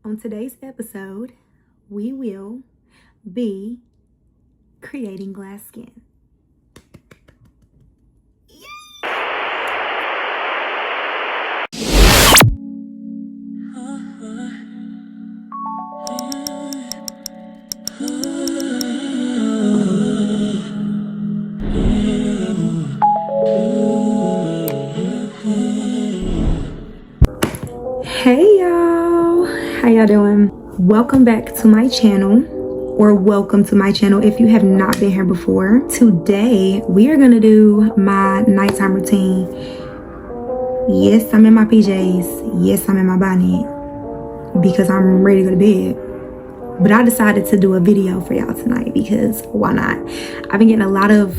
On today's episode, we will be creating glass skin. Hey y'all, how y'all doing? Welcome back to my channel, or welcome to my channel if you have not been here before. Today we are gonna do my nighttime routine. Yes, I'm in my PJs. Yes, I'm in my bonnet because I'm ready to go to bed. But I decided to do a video for y'all tonight because why not? I've been getting a lot of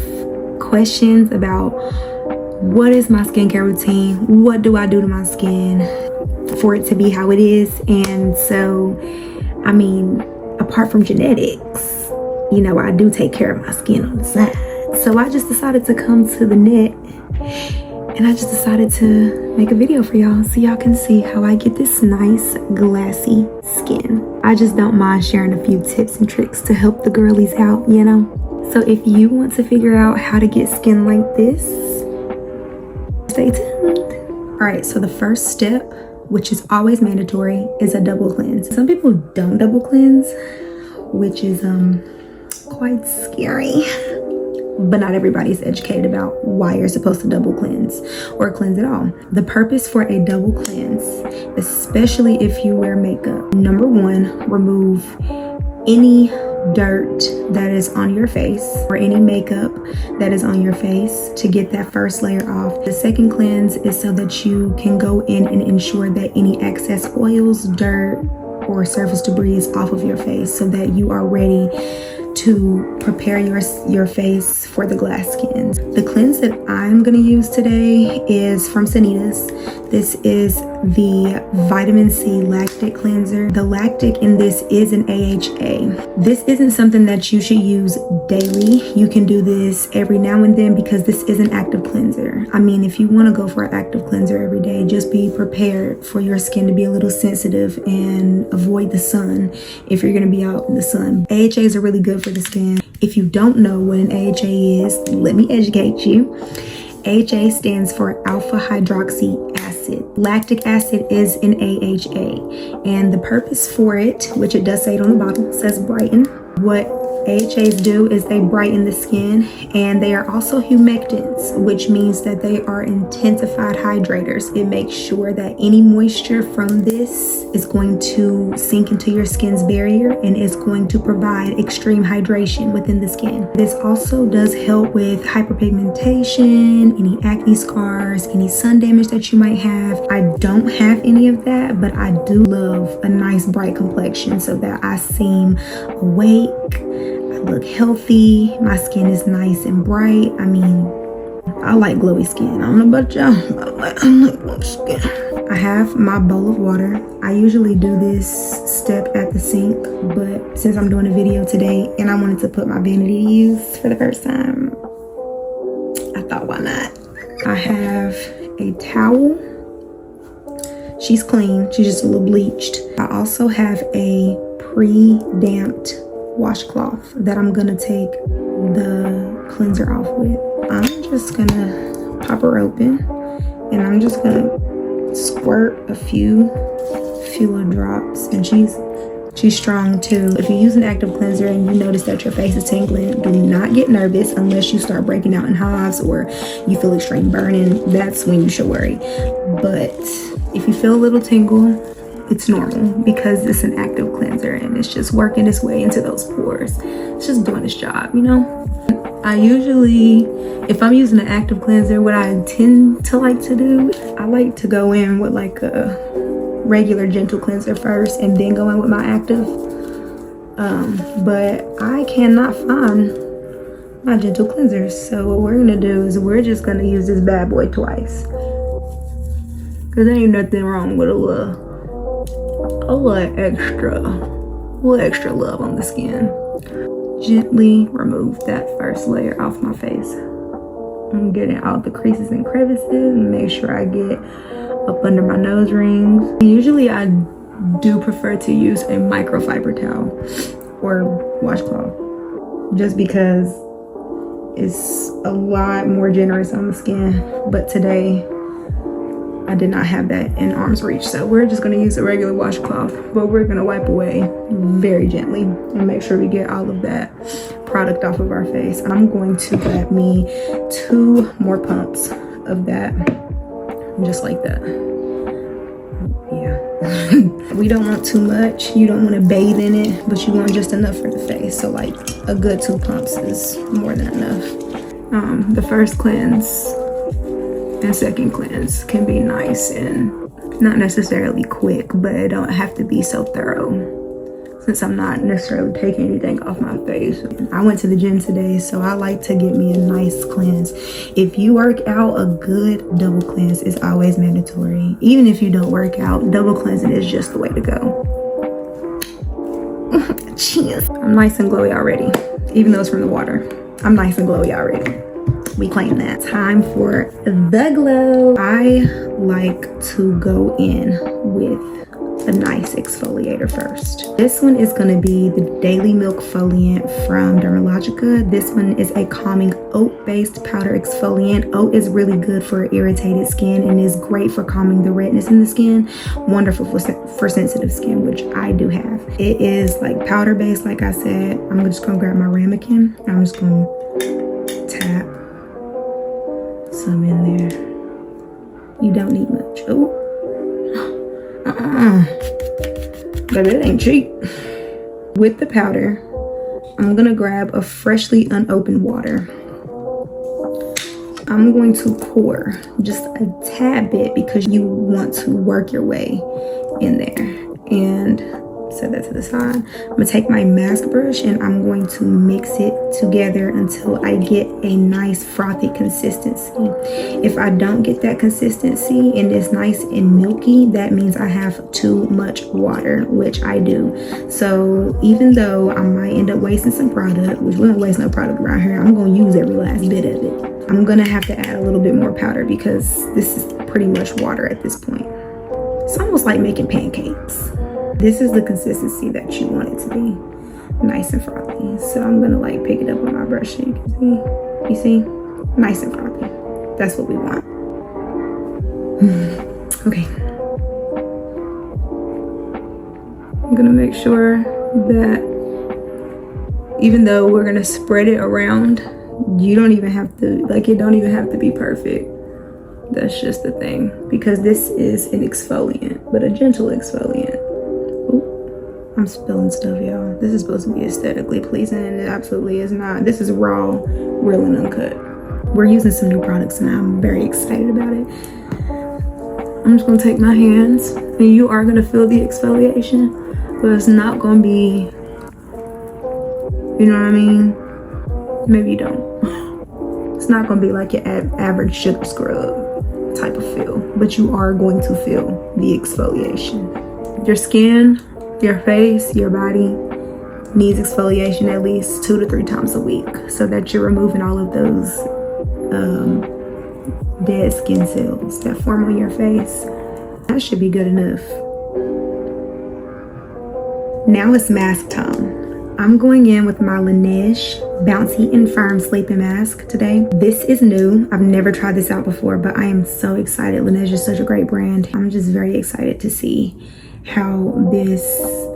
questions about what is my skincare routine, what do I do to my skin for it to be how it is. And so, I mean, apart from genetics, you know, I do take care of my skin on the side. So I just decided to come to the net and I just decided to make a video for y'all so y'all can see how I get this nice glassy skin. I just don't mind sharing a few tips and tricks to help the girlies out, you know. So if you want to figure out how to get skin like this, stay tuned. All right, so the first step, which is always mandatory, is a double cleanse. Some people don't double cleanse, which is quite scary. But not everybody's educated about why you're supposed to double cleanse or cleanse at all. The purpose for a double cleanse, especially if you wear makeup, number one, remove any dirt that is on your face or any makeup that is on your face to get that first layer off. The second cleanse is so that you can go in and ensure that any excess oils, dirt, or surface debris is off of your face so that you are ready to prepare your face for the glass skin. The cleanse that I'm gonna use today is from Sanitas. This is the vitamin C lactic cleanser. The lactic in this is an AHA. This isn't something that you should use daily. You can do this every now and then because this is an active cleanser. I mean, if you wanna go for an active cleanser every day, just be prepared for your skin to be a little sensitive and avoid the sun if you're gonna be out in the sun. AHAs are really good for the skin. If you don't know what an AHA is, let me educate you. AHA stands for alpha hydroxy acid. Lactic acid is an AHA, and the purpose for it, which it does say it on the bottle, says brighten. What AHAs do is they brighten the skin, and they are also humectants, which means that they are intensified hydrators. It makes sure that any moisture from this is going to sink into your skin's barrier and is going to provide extreme hydration within the skin. This also does help with hyperpigmentation, any acne scars, any sun damage that you might have. I don't have any of that, but I do love a nice bright complexion so that I seem awake, I look healthy, my skin is nice and bright. I mean, I like glowy skin. I don't know about y'all, but I like glowy skin. I have my bowl of water. I usually do this step at the sink, but since I'm doing a video today and I wanted to put my vanity to use for the first time, I thought, why not? I have a towel. She's clean, she's just a little bleached. I also have a pre-damped washcloth that I'm gonna take the cleanser off with. I'm just gonna pop her open and I'm just gonna squirt a few of drops, and she's strong too. If you use an active cleanser and you notice that your face is tingling, do not get nervous unless you start breaking out in hives or you feel extreme burning. That's when you should worry. But if you feel a little tingle, it's normal because it's an active cleanser and it's just working its way into those pores. It's just doing its job, you know? I usually, if I'm using an active cleanser, what I tend to like to do, I like to go in with like a regular gentle cleanser first and then go in with my active. But I cannot find my gentle cleansers. So what we're gonna do is we're just gonna use this bad boy twice. Cause there ain't nothing wrong with a little extra love on the skin. Gently remove that first layer off my face. I'm getting all the creases and crevices and make sure I get up under my nose rings. Usually I do prefer to use a microfiber towel or washcloth, just because it's a lot more generous on the skin. But today I did not have that in arm's reach, so we're just going to use a regular washcloth, but we're going to wipe away very gently and make sure we get all of that product off of our face. I'm going to grab me 2 more pumps of that, just like that. Yeah. We don't want too much. You don't want to bathe in it, but you want just enough for the face. So like a good 2 pumps is more than enough. The first cleanse and second cleanse can be nice and not necessarily quick, but it don't have to be so thorough, since I'm not necessarily taking anything off my face. I went to the gym today, so I like to get me a nice cleanse. If you work out, a good double cleanse is always mandatory. Even if you don't work out, double cleansing is just the way to go. Cheers. I'm nice and glowy already, even though it's from the water. I'm nice and glowy already. We claim that. Time for the glow. I like to go in with a nice exfoliator first. This one is going to be the Daily Milk Foliant from Dermalogica. This one is a calming oat-based powder exfoliant. Oat is really good for irritated skin and is great for calming the redness in the skin. Wonderful for sensitive skin, which I do have. It is like powder-based, like I said. I'm just going to grab my ramekin. I'm just going to tap some in there. You don't need much. Oh, but it ain't cheap. With the powder, I'm gonna grab a freshly unopened water. I'm going to pour just a tad bit because you want to work your way in there. And set that to the side. I'm gonna take my mask brush and I'm going to mix it together until I get a nice frothy consistency. If I don't get that consistency and it's nice and milky, that means I have too much water, which I do. So even though I might end up wasting some product, which we don't waste no product around here, I'm gonna use every last bit of it. I'm gonna have to add a little bit more powder because this is pretty much water at this point. It's almost like making pancakes. This is the consistency that you want it to be, nice and frothy. So I'm gonna like pick it up with my brush so you can see. You see? Nice and frothy. That's what we want. Okay. I'm gonna make sure that even though we're gonna spread it around, you don't even have to, like, it don't even have to be perfect. That's just the thing, because this is an exfoliant, but a gentle exfoliant. I'm spilling stuff, y'all. This is supposed to be aesthetically pleasing and it absolutely is not. This is raw, real and uncut. We're using some new products and I'm very excited about it. I'm just gonna take my hands and you are gonna feel the exfoliation, but it's not gonna be, you know what I mean? Maybe you don't. It's not gonna be like your average sugar scrub type of feel, but you are going to feel the exfoliation. Your skin, your face, your body needs exfoliation at least 2 to 3 times a week so that you're removing all of those dead skin cells that form on your face. That should be good enough. Now it's mask time. I'm going in with my Laneige Bouncy and Firm Sleeping Mask today. This is new. I've never tried this out before, but I am so excited. Laneige is such a great brand. I'm just very excited to see how this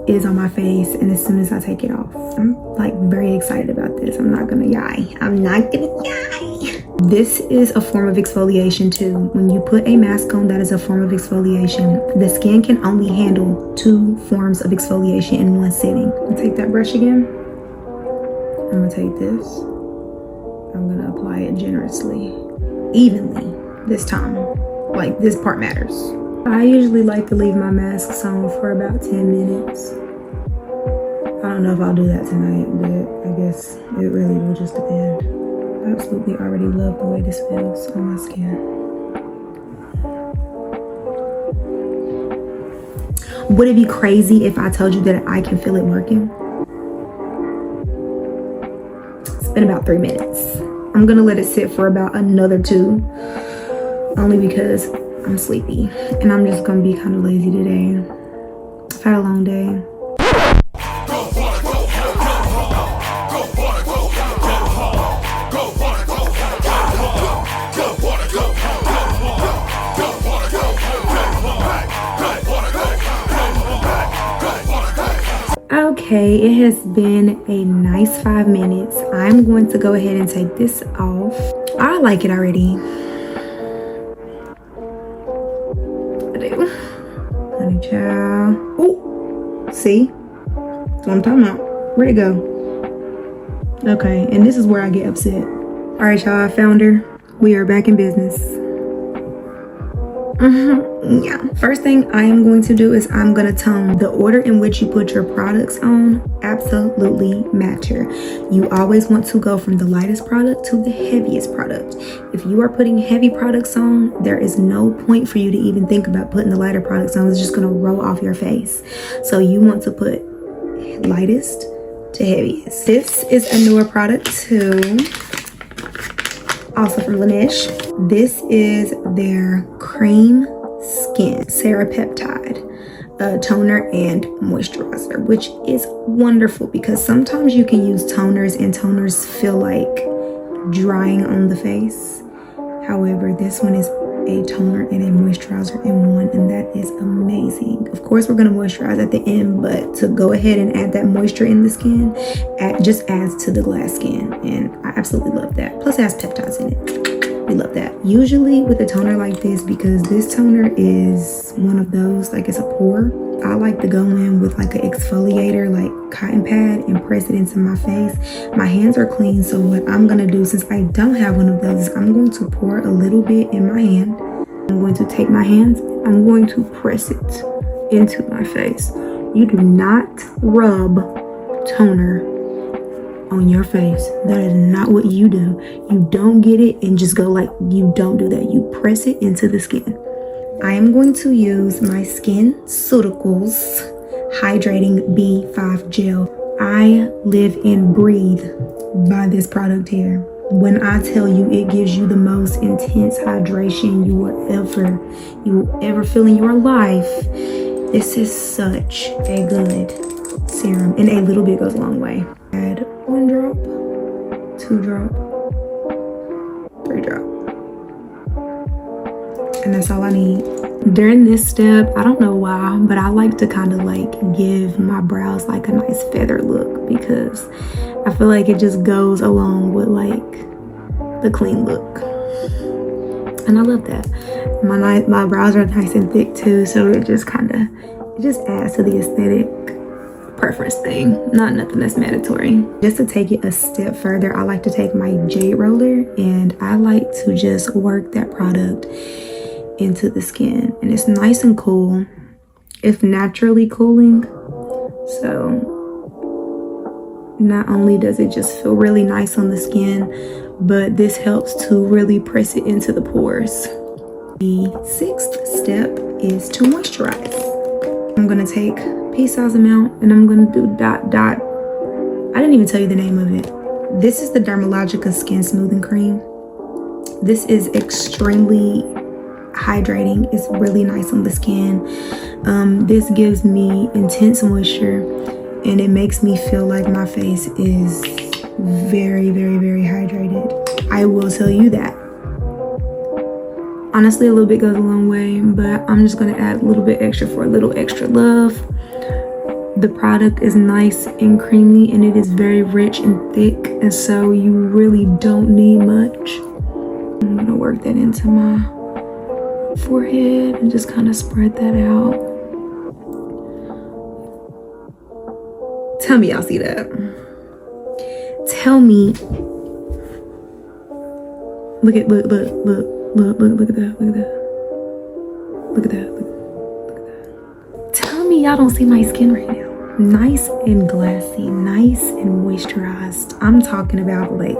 is on my face and as soon as I take it off. I'm like very excited about this. I'm not gonna lie. I'm not gonna lie. This is a form of exfoliation too. When you put a mask on, that is a form of exfoliation. The skin can only handle 2 forms of exfoliation in one sitting. I'll take that brush again. I'm gonna take this. I'm gonna apply it generously, evenly this time. Like, this part matters. I usually like to leave my masks on for about 10 minutes. I don't know if I'll do that tonight, but I guess it really will just depend. I absolutely already love the way this feels on my skin. Would it be crazy if I told you that I can feel it working? It's been about 3 minutes. I'm gonna let it sit for about another 2, only because I'm sleepy and I'm just gonna be kind of lazy today. just had a long day. Okay, it has been a nice 5 minutes. I'm going to go ahead and take this off. I like it already. Honey child. Oh, see? That's what I'm talking about. Where'd it go? Okay, and this is where I get upset. All right, y'all, I found her. We are back in business. Yeah. First thing I am going to do is I'm going to tone. The order in which you put your products on absolutely matter. You always want to go from the lightest product to the heaviest product. If you are putting heavy products on, there is no point for you to even think about putting the lighter products on. It's just going to roll off your face. So you want to put lightest to heaviest. This is a newer product too. Also from Laneige. This is their cream skin Serapeptide toner and moisturizer, which is wonderful because sometimes you can use toners and toners feel like drying on the face. However, this one is a toner and a moisturizer in one, and that is amazing. Of course, we're going to moisturize at the end, but to go ahead and add that moisture in the skin just adds to the glass skin, and I absolutely love that. Plus it has peptides in it. We love that. Usually with a toner like this, because this toner is one of those, like it's a pore, I like to go in with like an exfoliator, like cotton pad, and press it into my face. My hands are clean, so what I'm gonna do, since I don't have one of those, I'm going to pour a little bit in my hand. I'm going to take my hands, I'm going to press it into my face. You do not rub toner on your face. That is not what you do. You don't get it and just go like, you don't do that. You press it into the skin. I am going to use my SkinCeuticals Hydrating B5 Gel. I live and breathe by this product here. When I tell you it gives you the most intense hydration you will ever feel in your life, this is such a good serum, and a little bit goes a long way. Add 1 drop, 2 drop, 3 drop. And that's all I need. During this step, I don't know why, but I like to kind of like give my brows like a nice feather look, because I feel like it just goes along with like the clean look. And I love that. My brows are nice and thick too, so it just adds to the aesthetic preference thing, not nothing that's mandatory. Just to take it a step further, I like to take my jade roller and I like to just work that product into the skin, and it's nice and cool. It's naturally cooling, so not only does it just feel really nice on the skin, but this helps to really press it into the pores. The 6th step is to moisturize. I'm gonna take pea size amount and I'm gonna do dot dot. I didn't even tell you the name of it. This is the Dermalogica Skin Smoothing Cream. This is extremely hydrating. It's really nice on the skin. This gives me intense moisture and it makes me feel like my face is very, very, very hydrated. I will tell you that. Honestly, a little bit goes a long way, but I'm just gonna add a little bit extra for a little extra love. The product is nice and creamy and it is very rich and thick, and so you really don't need much. I'm gonna work that into my forehead and just kind of spread that out. Tell me y'all see that. Tell me. Look at that. Tell me y'all don't see my skin right now. Nice and glassy, nice and moisturized. I'm talking about like,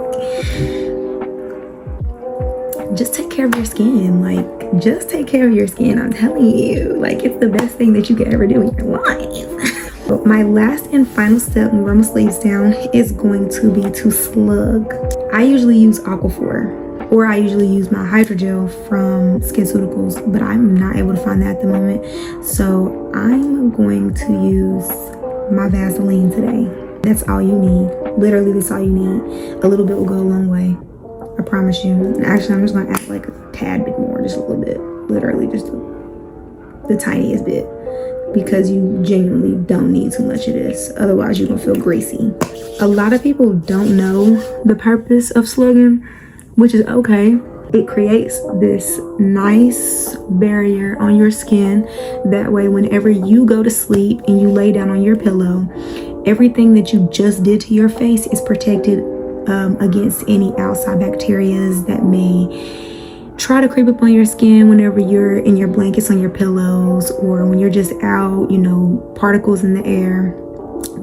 just take care of your skin. Like, just take care of your skin. I'm telling you, like, it's the best thing that you could ever do in your life. But my last and final step when we're my sleeves down is going to be to slug. I usually use Aquaphor. or I usually use my hydrogel from SkinCeuticals, but I'm not able to find that at the moment. So I'm going to use my Vaseline today. That's all you need. Literally, that's all you need. A little bit will go a long way. I promise you. And actually, I'm just gonna add like a tad bit more, just a little bit. Literally, just the tiniest bit, because you genuinely don't need too much of this. Otherwise, you're gonna feel greasy. A lot of people don't know the purpose of slugging, which is okay. It creates this nice barrier on your skin. That way, whenever you go to sleep and you lay down on your pillow, everything that you just did to your face is protected against any outside bacterias that may try to creep up on your skin whenever you're in your blankets on your pillows, or when you're just out, you know, particles in the air.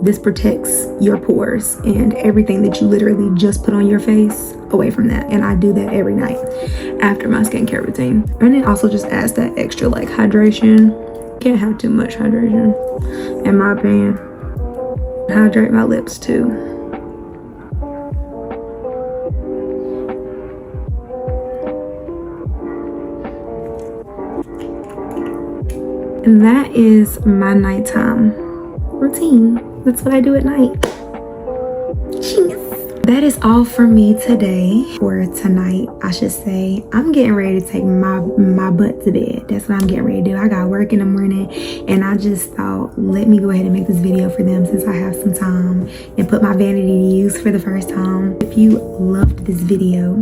This protects your pores and everything that you literally just put on your face away from that. And I do that every night after my skincare routine. And it also just adds that extra like hydration. Can't have too much hydration, in my opinion. Hydrate my lips too. And that is my nighttime routine. That's what I do at night. Cheers. That is all for me today, or tonight I should say. I'm getting ready to take my butt to bed. That's what I'm getting ready to do. I got work in the morning, and I just thought, let me go ahead and make this video for them since I have some time, and put my vanity to use for the first time. If you loved this video,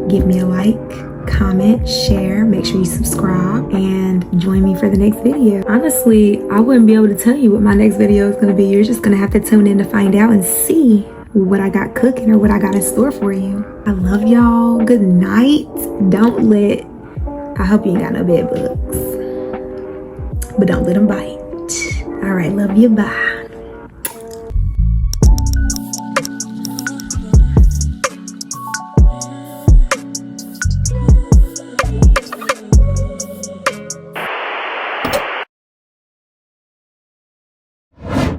give me a like, comment, share, make sure you subscribe, and join me for the next video. Honestly, I wouldn't be able to tell you what my next video is going to be. You're just going to have to tune in to find out and see what I got cooking or what I got in store for you. I love y'all. Good night. I hope you ain't got no bed bugs, but don't let them bite. All right, love you. Bye.